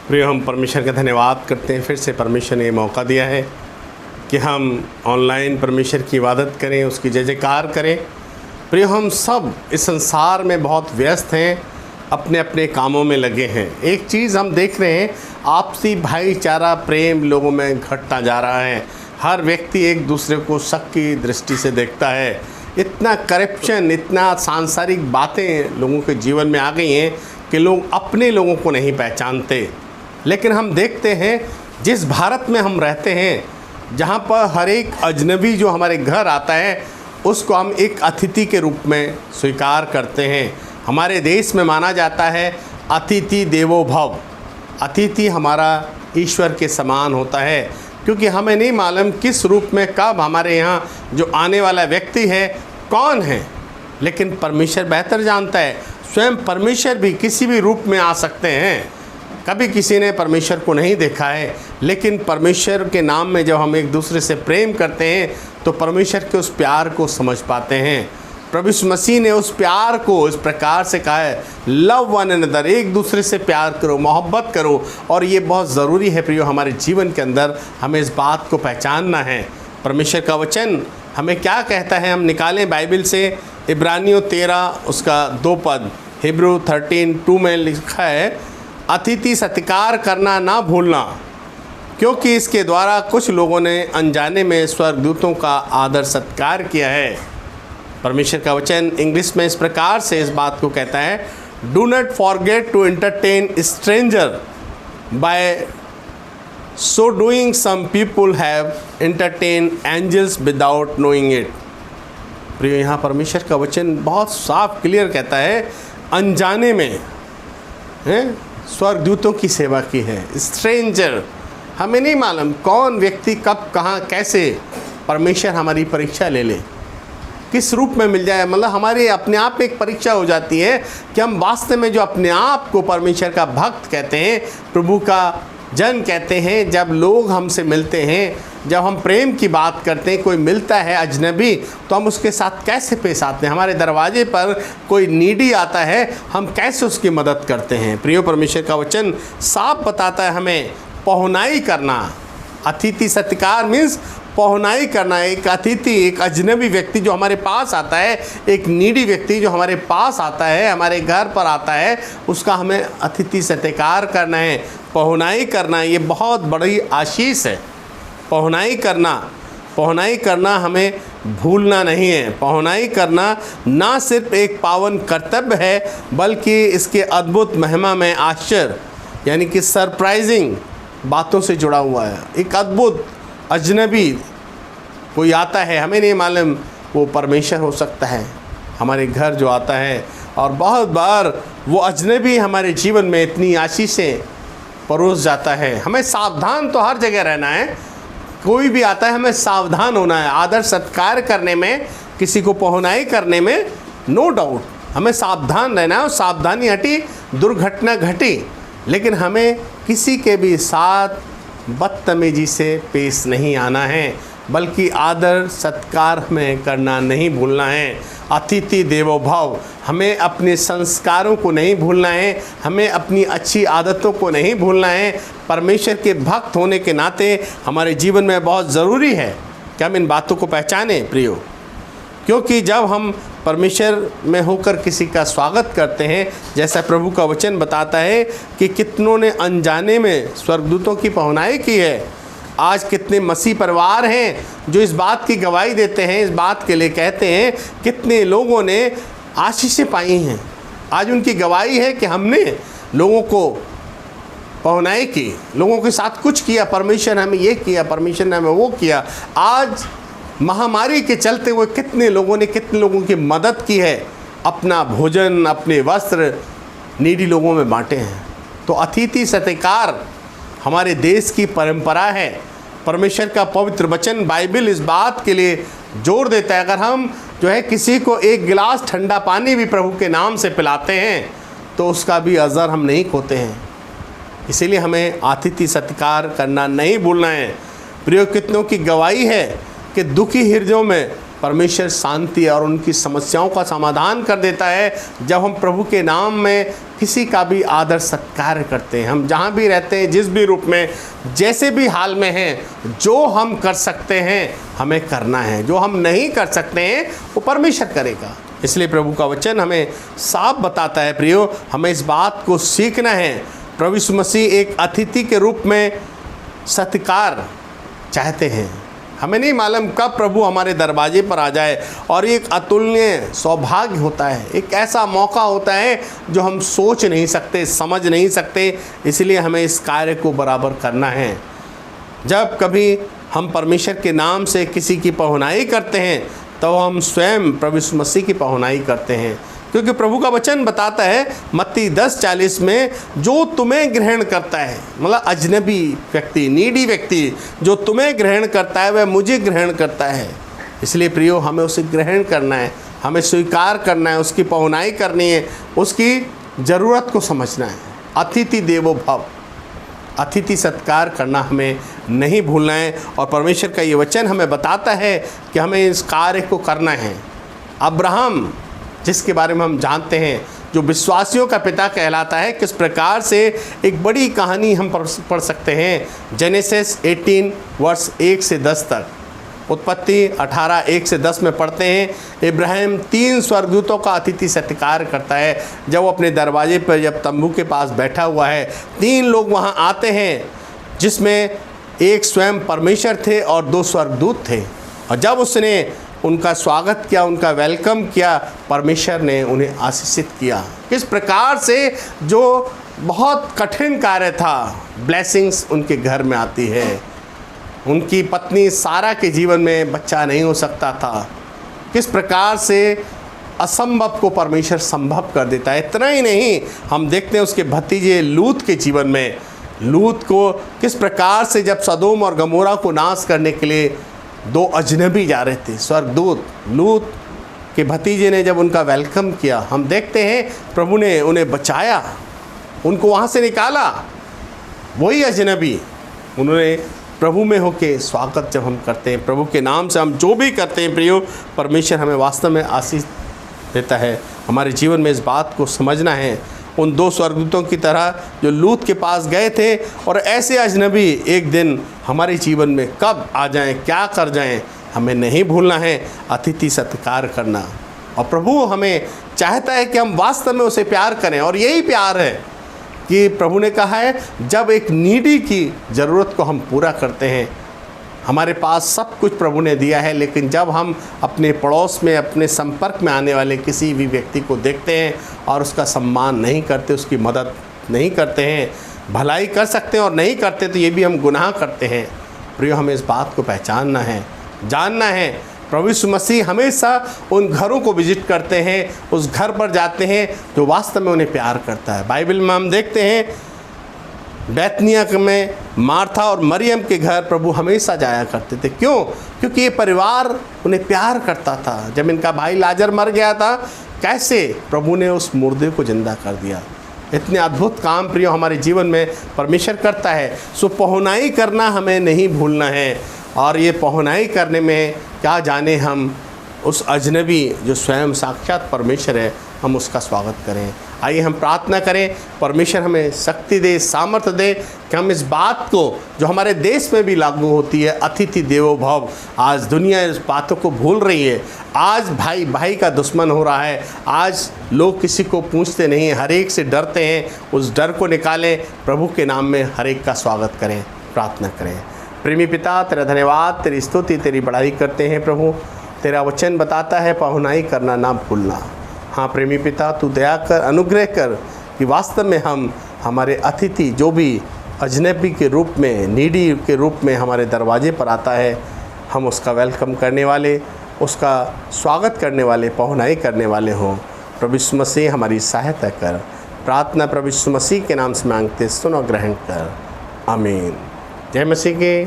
प्रिय, हम परमेश्वर का धन्यवाद करते हैं। फिर से परमेश्वर ने ये मौका दिया है कि हम ऑनलाइन परमेश्वर की इबादत करें, उसकी जय जयकार करें। प्रिय, हम सब इस संसार में बहुत व्यस्त हैं, अपने अपने कामों में लगे हैं। एक चीज़ हम देख रहे हैं, आपसी भाईचारा प्रेम लोगों में घटता जा रहा है। हर व्यक्ति एक दूसरे को शक की दृष्टि से देखता है। इतना करप्शन, इतना सांसारिक बातें लोगों के जीवन में आ गई हैं कि लोग अपने लोगों को नहीं पहचानते। लेकिन हम देखते हैं, जिस भारत में हम रहते हैं, जहाँ पर हर एक अजनबी जो हमारे घर आता है उसको हम एक अतिथि के रूप में स्वीकार करते हैं। हमारे देश में माना जाता है अतिथि देवो भव। अतिथि हमारा ईश्वर के समान होता है, क्योंकि हमें नहीं मालूम किस रूप में कब हमारे यहाँ जो आने वाला व्यक्ति है कौन है, लेकिन परमेश्वर बेहतर जानता है। स्वयं परमेश्वर भी किसी भी रूप में आ सकते हैं। कभी किसी ने परमेश्वर को नहीं देखा है, लेकिन परमेश्वर के नाम में जब हम एक दूसरे से प्रेम करते हैं तो परमेश्वर के उस प्यार को समझ पाते हैं। प्रभु यीशु मसीह ने उस प्यार को इस प्रकार से कहा है, लव वन अनदर, एक दूसरे से प्यार करो, मोहब्बत करो। और ये बहुत ज़रूरी है प्रियो, हमारे जीवन के अंदर हमें इस बात को पहचानना है। परमेश्वर का वचन हमें क्या कहता है, हम निकालें बाइबल से। इब्रानियों 13 उसका 2 पद, हिब्रू 13:2 में लिखा है, अतिथि सत्कार करना ना भूलना, क्योंकि इसके द्वारा कुछ लोगों ने अनजाने में स्वर्गदूतों का आदर सत्कार किया है। परमेश्वर का वचन इंग्लिश में इस प्रकार से इस बात को कहता है, do not forget to entertain stranger, by so doing some people have entertain angels without knowing it. प्रिय, यहाँ परमेश्वर का वचन बहुत साफ क्लियर कहता है, अनजाने में स्वर्गदूतों की सेवा की है। स्ट्रेंजर, हमें नहीं मालूम कौन व्यक्ति कब कहाँ कैसे परमेश्वर हमारी परीक्षा ले ले, किस रूप में मिल जाए। मतलब हमारे अपने आप में एक परीक्षा हो जाती है कि हम वास्तव में जो अपने आप को परमेश्वर का भक्त कहते हैं, प्रभु का जन कहते हैं, जब लोग हमसे मिलते हैं, जब हम प्रेम की बात करते हैं, कोई मिलता है अजनबी, तो हम उसके साथ कैसे पेश आते हैं। हमारे दरवाजे पर कोई नीडी आता है, हम कैसे उसकी मदद करते हैं। प्रिय, परमेश्वर का वचन साफ बताता है हमें पहुनाई करना। अतिथि सत्कार मीन्स पहुनाई करना। एक अतिथि, एक अजनबी व्यक्ति जो हमारे पास आता है, एक नीडी व्यक्ति जो हमारे पास आता है, हमारे घर पर आता है, उसका हमें अतिथि सत्कार करना है, पहुनाई करना। ये बहुत बड़ी आशीष है। पहुनाई करना हमें भूलना नहीं है। पहुनाई करना ना सिर्फ एक पावन कर्तव्य है, बल्कि इसके अद्भुत महिमा में आश्चर्य यानी कि सरप्राइजिंग बातों से जुड़ा हुआ है। एक अद्भुत अजनबी कोई आता है, हमें नहीं मालूम वो परमेश्वर हो सकता है, हमारे घर जो आता है। और बहुत बार वो अजनबी हमारे जीवन में इतनी आशीषें परोस जाता है। हमें सावधान तो हर जगह रहना है, कोई भी आता है हमें सावधान होना है। आदर सत्कार करने में, किसी को पहुनाई करने में नो डाउट हमें सावधान रहना है। और सावधानी हटी दुर्घटना घटी, लेकिन हमें किसी के भी साथ बदतमीजी से पेश नहीं आना है, बल्कि आदर सत्कार हमें करना नहीं भूलना है। अतिथि देवो भव, हमें अपने संस्कारों को नहीं भूलना है, हमें अपनी अच्छी आदतों को नहीं भूलना है। परमेश्वर के भक्त होने के नाते हमारे जीवन में बहुत ज़रूरी है कि हम इन बातों को पहचानें प्रियो, क्योंकि जब हम परमेश्वर में होकर किसी का स्वागत करते हैं, जैसा प्रभु का वचन बताता है कि कितनों ने अनजाने में स्वर्गदूतों की पहुनाई की है। आज कितने मसीह परिवार हैं जो इस बात की गवाही देते हैं, इस बात के लिए कहते हैं, कितने लोगों ने आशीषें पाई हैं। आज उनकी गवाही है कि हमने लोगों को पहुनाई की, लोगों के साथ कुछ किया, परमेश्वर ने हमें ये किया, परमेश्वर ने हमें वो किया। आज महामारी के चलते हुए कितने लोगों ने कितने लोगों की मदद की है, अपना भोजन, अपने वस्त्र नीडी लोगों में बांटे हैं। तो अतिथि सत्कार हमारे देश की परंपरा है। परमेश्वर का पवित्र वचन बाइबल इस बात के लिए जोर देता है, अगर हम जो है किसी को एक गिलास ठंडा पानी भी प्रभु के नाम से पिलाते हैं तो उसका भी अज़र हम नहीं खोते हैं। इसीलिए हमें अतिथि सत्कार करना नहीं भूलना है। प्रियो, कितनों की गवाही है कि दुखी हृदयों में परमेश्वर शांति और उनकी समस्याओं का समाधान कर देता है जब हम प्रभु के नाम में किसी का भी आदर सत्कार करते हैं। हम जहाँ भी रहते हैं, जिस भी रूप में, जैसे भी हाल में हैं, जो हम कर सकते हैं हमें करना है, जो हम नहीं कर सकते हैं वो परमेश्वर करेगा। इसलिए प्रभु का वचन हमें साफ बताता है प्रियो, हमें इस बात को सीखना है। प्रभु यीशु मसीह एक अतिथि के रूप में सत्कार चाहते हैं। हमें नहीं मालूम कब प्रभु हमारे दरवाजे पर आ जाए, और एक अतुलनीय सौभाग्य होता है, एक ऐसा मौका होता है जो हम सोच नहीं सकते, समझ नहीं सकते। इसलिए हमें इस कार्य को बराबर करना है। जब कभी हम परमेश्वर के नाम से किसी की पहुनाई करते हैं तो हम स्वयं प्रभु यीशु मसीह की पहुनाई करते हैं, क्योंकि प्रभु का वचन बताता है मत्ती 10:40 में, जो तुम्हें ग्रहण करता है, मतलब अजनबी व्यक्ति, नीडी व्यक्ति जो तुम्हें ग्रहण करता है वह मुझे ग्रहण करता है। इसलिए प्रियो, हमें उसे ग्रहण करना है, हमें स्वीकार करना है, उसकी पहुनाई करनी है, उसकी ज़रूरत को समझना है। अतिथि देवो भव, अतिथि सत्कार करना हमें नहीं भूलना है। और परमेश्वर का ये वचन हमें बताता है कि हमें इस कार्य को करना है। अब्राहम, जिसके बारे में हम जानते हैं, जो विश्वासियों का पिता कहलाता है, किस प्रकार से एक बड़ी कहानी हम पढ़ सकते हैं। जेनेसिस 18 वर्ष 1 से 10 तक, उत्पत्ति 18 1 से 10 में पढ़ते हैं। इब्राहिम 3 स्वर्गदूतों का अतिथि सत्कार करता है। जब वो अपने दरवाजे पर, जब तंबू के पास बैठा हुआ है, 3 लोग वहाँ आते हैं, जिसमें एक स्वयं परमेश्वर थे और 2 स्वर्गदूत थे। और जब उसने उनका स्वागत किया, उनका वेलकम किया, परमेश्वर ने उन्हें आशीषित किया। किस प्रकार से जो बहुत कठिन कार्य था, ब्लेसिंग्स उनके घर में आती है। उनकी पत्नी सारा के जीवन में बच्चा नहीं हो सकता था, किस प्रकार से असंभव को परमेश्वर संभव कर देता है। इतना ही नहीं, हम देखते हैं उसके भतीजे लूत के जीवन में, लूत को किस प्रकार से जब सदोम और गमोरा को नाश करने के लिए 2 अजनबी जा रहे थे, स्वर्गदूत, लूत के भतीजे ने जब उनका वेलकम किया, हम देखते हैं प्रभु ने उन्हें बचाया, उनको वहाँ से निकाला। वही अजनबी, उन्होंने प्रभु में होके स्वागत जब हम करते हैं, प्रभु के नाम से हम जो भी करते हैं प्रियो, परमेश्वर हमें वास्तव में आशीष देता है। हमारे जीवन में इस बात को समझना है। उन 2 स्वर्गदूतों की तरह जो लूत के पास गए थे, और ऐसे अजनबी एक दिन हमारे जीवन में कब आ जाएं, क्या कर जाएं, हमें नहीं भूलना है अतिथि सत्कार करना। और प्रभु हमें चाहता है कि हम वास्तव में उसे प्यार करें, और यही प्यार है कि प्रभु ने कहा है, जब एक नीडी की ज़रूरत को हम पूरा करते हैं। हमारे पास सब कुछ प्रभु ने दिया है, लेकिन जब हम अपने पड़ोस में, अपने संपर्क में आने वाले किसी भी व्यक्ति को देखते हैं और उसका सम्मान नहीं करते, उसकी मदद नहीं करते हैं, भलाई कर सकते हैं और नहीं करते, तो ये भी हम गुनाह करते हैं। प्रियो, हमें इस बात को पहचानना है, जानना है। प्रभु यीशु मसीह हमेशा उन घरों को विजिट करते हैं, उस घर पर जाते हैं जो वास्तव में उन्हें प्यार करता है। बाइबल में हम देखते हैं बैतनिया में मार्था और मरियम के घर प्रभु हमेशा जाया करते थे। क्यों? क्योंकि ये परिवार उन्हें प्यार करता था। जब इनका भाई लाजर मर गया था, कैसे प्रभु ने उस मुर्दे को जिंदा कर दिया। इतने अद्भुत काम प्रियो हमारे जीवन में परमेश्वर करता है। सो पहुनाई करना हमें नहीं भूलना है। और ये पहुनाई करने में क्या जाने हम उस अजनबी जो स्वयं साक्षात परमेश्वर है, हम उसका स्वागत करें। आइए हम प्रार्थना करें, परमेश्वर हमें शक्ति दे, सामर्थ्य दे कि हम इस बात को जो हमारे देश में भी लागू होती है, अतिथि देवो भव, आज दुनिया इस बातों को भूल रही है। आज भाई भाई का दुश्मन हो रहा है। आज लोग किसी को पूछते नहीं, हर एक से डरते हैं। उस डर को निकालें, प्रभु के नाम में हर एक का स्वागत करें, प्रार्थना करें। प्रेमी पिता, तेरा धन्यवाद, तेरी स्तुति, तेरी बड़ाई करते हैं प्रभु। तेरा वचन बताता है पहुनाई करना ना भूलना। हाँ प्रेमी पिता, तू दया कर, अनुग्रह कर कि वास्तव में हम हमारे अतिथि जो भी अजनबी के रूप में, नीडी के रूप में हमारे दरवाजे पर आता है, हम उसका वेलकम करने वाले, उसका स्वागत करने वाले, पहुनाई करने वाले हों। प्रभु यीशु मसीह हमारी सहायता कर। प्रार्थना प्रभु यीशु मसीह के नाम से मांगते, सुनो, ग्रहण कर। आमीन। जय मसीह के।